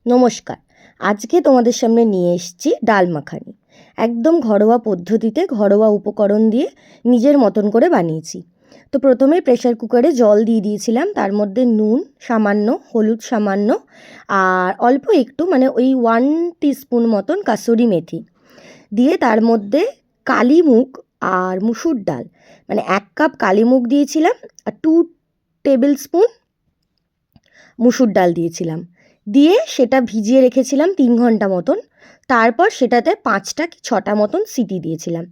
নমস্কার। আজকে তোমাদের সামনে নিয়ে এসেছি ডাল মাখানি। একদম ঘরোয়া পদ্ধতিতে ঘরোয়া উপকরণ দিয়ে নিজের মতন করে বানিয়েছি। তো প্রথমে প্রেসার কুকারে জল দিয়ে দিয়েছিলাম, তার মধ্যে নুন সামান্য, হলুদ সামান্য, আর অল্প একটু মানে ওই 1 টিস্পুন মতন কাসুরি মেথি দিয়ে তার মধ্যে কালি মুগ আর মুসুর ডাল মানে 1 কাপ কালি মুগ দিয়েছিলাম আর 2 টেবিল স্পুন মুসুর ডাল দিয়েছিলাম, দিয়ে সেটা ভিজিয়ে রেখেছিলাম 3 ঘন্টা মতন। তারপর সেটাতে 5টা কি 6টা মতন সিটি দিয়েছিলাম।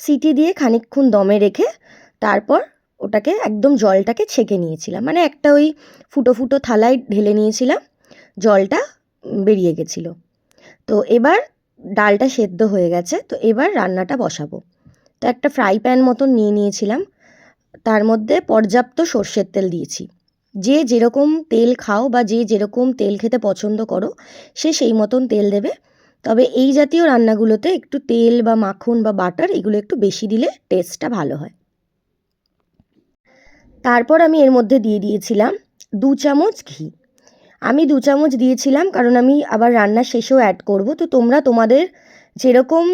সিটি দিয়ে খানিকক্ষণ দমে রেখে তারপর ওটাকে একদম জলটাকে ছেঁকে নিয়েছিলাম, মানে একটা ওই ফুটো ফুটো থালায় ঢেলে নিয়েছিলাম, জলটা বেরিয়ে গেছিলো। তো এবার ডালটা সেদ্ধ হয়ে গেছে, তো এবার রান্নাটা বসাবো। তো একটা ফ্রাই প্যান মতন নিয়ে নিয়েছিলাম, তার মধ্যে পর্যাপ্ত সর্ষের তেল দিয়েছি। যে যেরকম তেল খাও বা যে যেরকম তেল খেতে পছন্দ করো সে সেই মতন তেল দেবে। তবে এই জাতীয় রান্নাগুলোতে একটু তেল বা মাখন বা বাটার এগুলো একটু বেশি দিলে টেস্টটা ভালো হয়। তারপর আমি এর মধ্যে দিয়ে দিয়েছিলাম 2 চামচ ঘি। আমি 2 চামচ দিয়েছিলাম কারণ আমি আবার রান্নার শেষেও অ্যাড করব। তো তোমরা তোমাদের যেরকম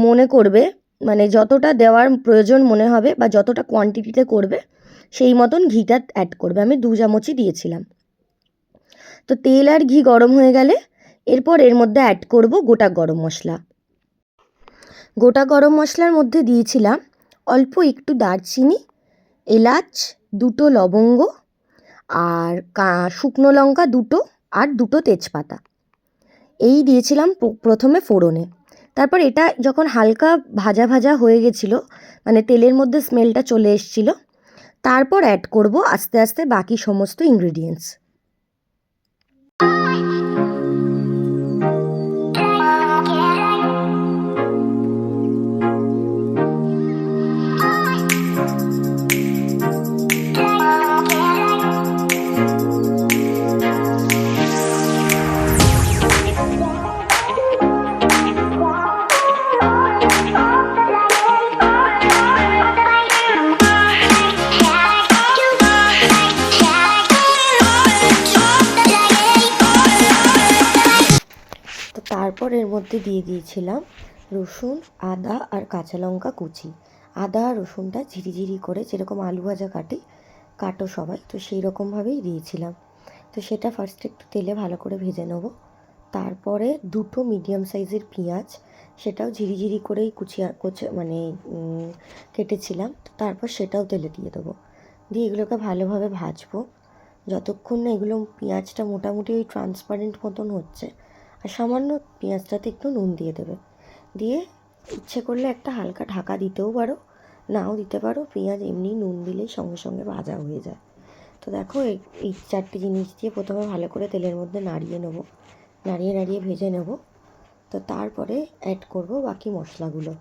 মনে করবে, মানে যতটা দেওয়ার প্রয়োজন মনে হবে বা যতটা কোয়ান্টিটিতে করবে সেই মতন ঘিটা অ্যাড করবে। আমি 2 চামচই দিয়েছিলাম। তো তেল আর ঘি গরম হয়ে গেলে এরপর এর মধ্যে অ্যাড করব গোটা গরম মশলা। গোটা গরম মশলার মধ্যে দিয়েছিলাম অল্প একটু দারচিনি, এলাচ, 2টো লবঙ্গ আর শুকনো লঙ্কা 2টো আর 2টো তেজপাতা। এই দিয়েছিলাম প্রথমে ফোড়নে। তারপর এটা যখন হালকা ভাজা ভাজা হয়ে গেছিলো, মানে তেলের মধ্যে স্মেলটা চলে এসেছিলো, তারপর অ্যাড করব আস্তে আস্তে বাকি সমস্ত ইনগ্রিডিয়েন্টস। তো তারপর এর মধ্যে দিয়ে দিয়েছিলাম রসুন, আদা আর কাঁচা লঙ্কা কুচি। আদা আর রসুনটা ঝিরিঝিরি করে যেরকম আলু ভাজা কাটো সবাই, তো সেই রকমভাবেই দিয়েছিলাম। তো সেটা ফার্স্টে একটু তেলে ভালো করে ভেজে নেব। তারপরে 2টো মিডিয়াম সাইজের পেঁয়াজ, সেটাও ঝিরিঝিরি করেই মানে কেটেছিলাম। তো তারপর সেটাও তেলে দিয়ে দেবো, দিয়ে এগুলোকে ভালোভাবে ভাজবো যতক্ষণ না এগুলো পেঁয়াজটা মোটামুটি ওই ট্রান্সপারেন্ট মতন হচ্ছে। আর সামান্য পেঁয়াজটাতে একটু নুন দিয়ে দেবে, দিয়ে ইচ্ছে করলে একটা হালকা ঢাকা দিতেও পারো, নাও দিতে পারো। পেঁয়াজ এমনি নুন দিলেই সঙ্গে সঙ্গে ভাজা হয়ে যায়। তো দেখো এই 4টে জিনিস দিয়ে প্রথমে ভালো করে তেলের মধ্যে নাড়িয়ে নেবো, নাড়িয়ে নাড়িয়ে ভেজে নেব। তো তারপরে অ্যাড করব বাকি মশলাগুলো।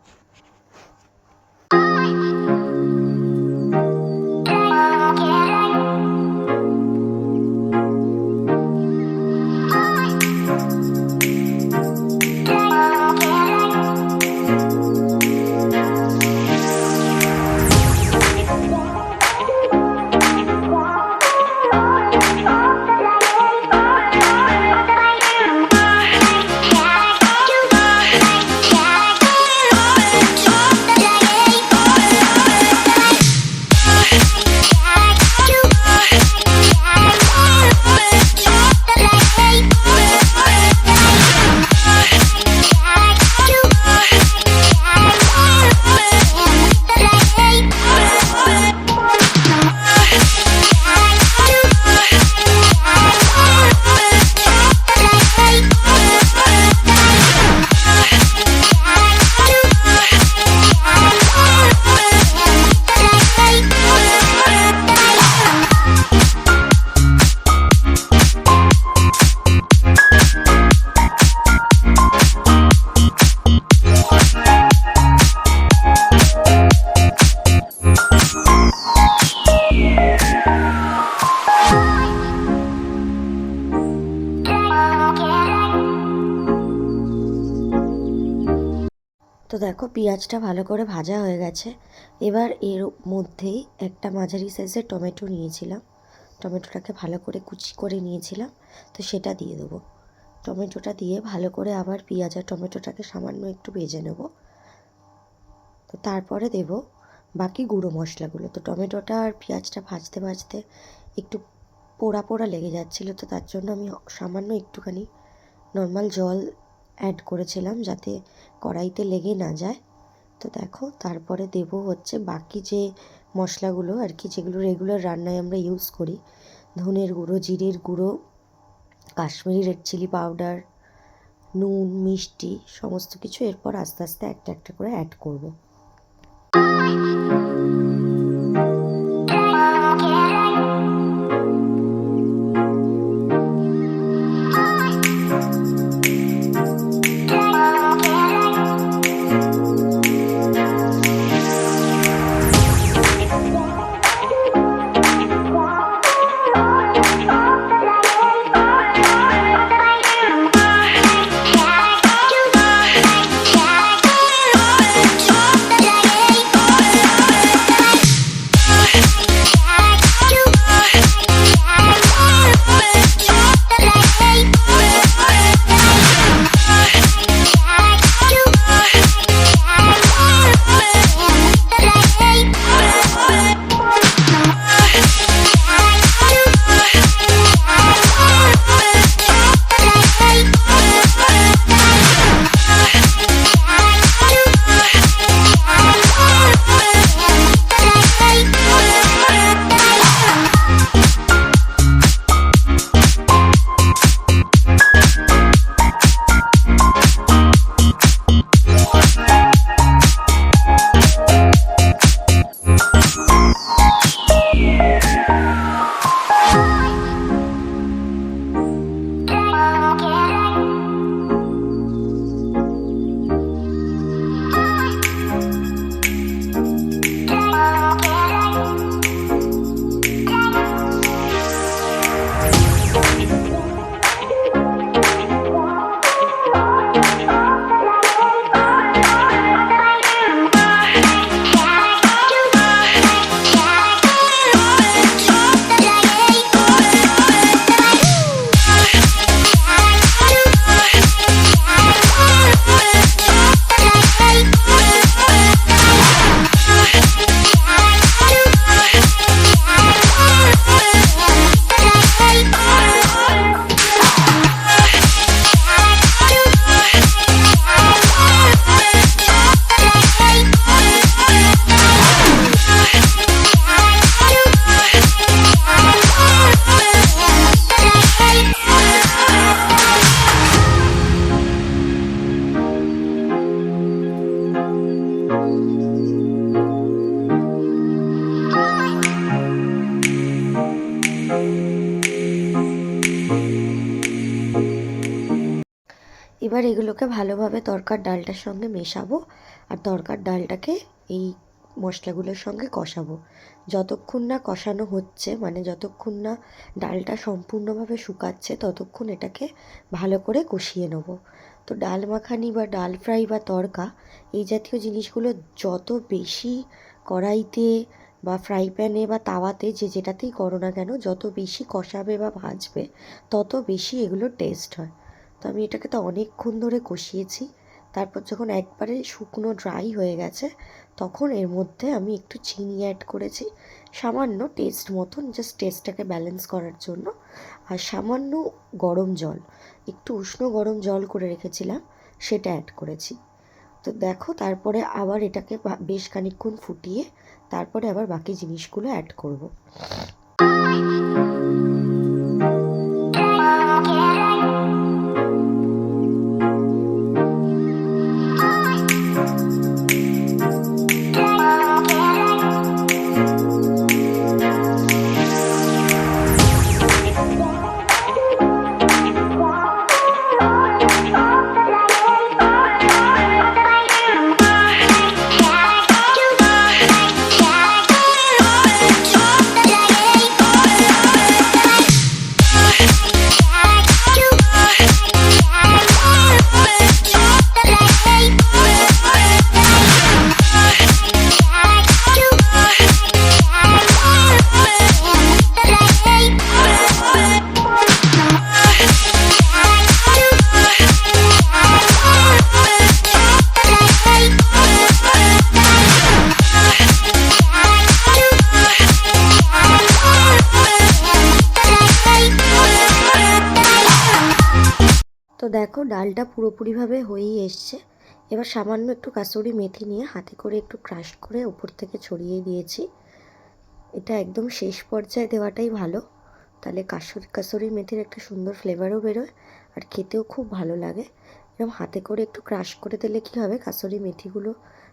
তো দেখো পেঁয়াজটা ভালো করে ভাজা হয়ে গেছে। এবার এর মধ্যেই একটা মাঝারি সাইজের টমেটো নিয়েছিলাম, টমেটোটাকে ভালো করে কুচি করে নিয়েছিলাম, তো সেটা দিয়ে দেবো। টমেটোটা দিয়ে ভালো করে আবার পেঁয়াজ আর টমেটোটাকে সামান্য একটু ভেজে নেব। তো তারপরে দেব বাকি গুঁড়ো মশলাগুলো। তো টমেটোটা আর পেঁয়াজটা ভাজতে ভাজতে একটু পোড়া পোড়া লেগে যাচ্ছিলো, তো তার জন্য আমি সামান্য একটুখানি নর্মাল জল অ্যাড করেছিলাম যাতে কড়াইতে লেগে না যায়। তো দেখো তারপরে দেব হচ্ছে বাকি যে মশলাগুলো আর কি, যেগুলো রেগুলার রান্নায় আমরা ইউজ করি, ধনের গুঁড়ো, জিরের গুঁড়ো, কাশ্মীরি রেড চিলি পাউডার, নুন, মিষ্টি, সমস্ত কিছু এরপর আস্তে আস্তে একটা একটা করে অ্যাড করব। এবার এগুলোকে ভালোভাবে তরকার ডালটার সঙ্গে মেশাবো আর তরকার ডালটাকে এই মশলাগুলোর সঙ্গে কষাবো। যতক্ষণ না কষানো হচ্ছে, মানে যতক্ষণ না ডালটা সম্পূর্ণভাবে শুকাচ্ছে, ততক্ষণ এটাকে ভালো করে কষিয়ে নেব। তো ডাল মাখানি বা ডাল ফ্রাই বা তড়কা এই জাতীয় জিনিসগুলো যত বেশি কড়াইতে বা ফ্রাই প্যানে বা তাওয়াতে যে যেটাতেই করো না কেন, যত বেশি কষাবে বা ভাজবে তত বেশি এগুলো টেস্ট হয়। তো আমি এটাকে তো অনেকক্ষণ ধরে কষিয়েছি। তারপর যখন একবারে শুকনো ড্রাই হয়ে গেছে তখন এর মধ্যে আমি একটু চিনি অ্যাড করেছি, সামান্য টেস্ট মতন, জাস্ট টেস্টটাকে ব্যালেন্স করার জন্য। আর সামান্য গরম জল, একটু উষ্ণ গরম জল করে রেখেছিলাম, সেটা অ্যাড করেছি। তো দেখো তারপরে আবার এটাকে বেশ খানিকক্ষণ ফুটিয়ে তারপরে আবার বাকি জিনিসগুলো অ্যাড করব। তো দেখো ডালটা পুরোপুরিভাবে হয়েই এসছে। এবার সামান্য একটু কাসুরি মেথি নিয়ে হাতে করে একটু ক্রাশ করে উপর থেকে ছড়িয়ে দিয়েছি। এটা একদম শেষ পর্যায়ে দেওয়াটাই ভালো, তাহলে কাসুরি মেথির একটা সুন্দর ফ্লেভারও বেরোয় আর খেতেও খুব ভালো লাগে। এরকম হাতে করে একটু ক্রাশ করে দিলে কী হবে, কাসুরি মেথিগুলো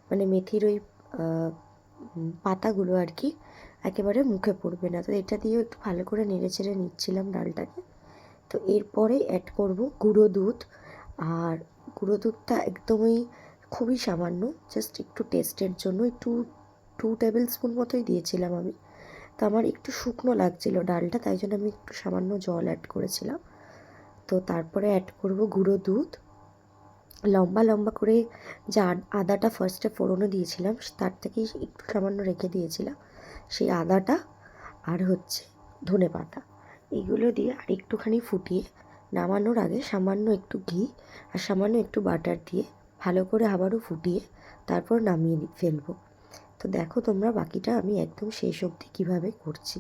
মানে মেথির ওই পাতাগুলো আর কি একেবারে মুখে পড়বে না। তো এটা দিয়েও একটু ভালো করে নেড়ে চেড়ে নিচ্ছিলাম ডালটাকে। তো এরপরে অ্যাড করব গুঁড়ো দুধ। আর গুঁড়ো দুধটা একদমই খুবই সামান্য, জাস্ট একটু টেস্টের জন্য একটু 2 টেবিল স্পুন মতোই দিয়েছিলাম আমি। তো আমার একটু শুকনো লাগছিল ডালটা, তাই জন্য আমি একটু সামান্য জল অ্যাড করেছিলাম। তো তারপরে অ্যাড করব গুঁড়ো দুধ। লম্বা লম্বা করে যে আদাটা ফার্স্টে ফোড়নে দিয়েছিলাম তার থেকেই একটু সামান্য রেখে দিয়েছিলাম সেই আদাটা, আর হচ্ছে ধনেপাতা, এগুলো দিয়ে আর একটুখানি ফুটিয়ে নামানোর আগে সামান্য একটু ঘি আর সামান্য একটু বাটার দিয়ে ভালো করে আবারও ফুটিয়ে তারপর নামিয়ে ফেলবো। তো দেখো তোমরা বাকিটা আমি একদম শেষ অবধি কীভাবে করছি।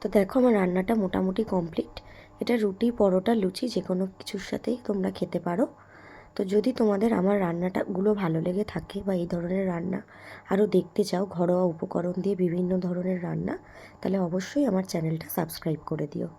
তো দেখো আমার রান্নাটা মোটামুটি কমপ্লিট। এটা রুটি, পরোটা, লুচি যে কোনো কিছুর সাথেই তোমরা খেতে পারো। তো যদি তোমাদের আমার রান্নাটাগুলো ভালো লেগে থাকে বা এই ধরনের রান্না আরও দেখতে চাও, ঘরোয়া উপকরণ দিয়ে বিভিন্ন ধরনের রান্না, তাহলে অবশ্যই আমার চ্যানেলটা সাবস্ক্রাইব করে দিও।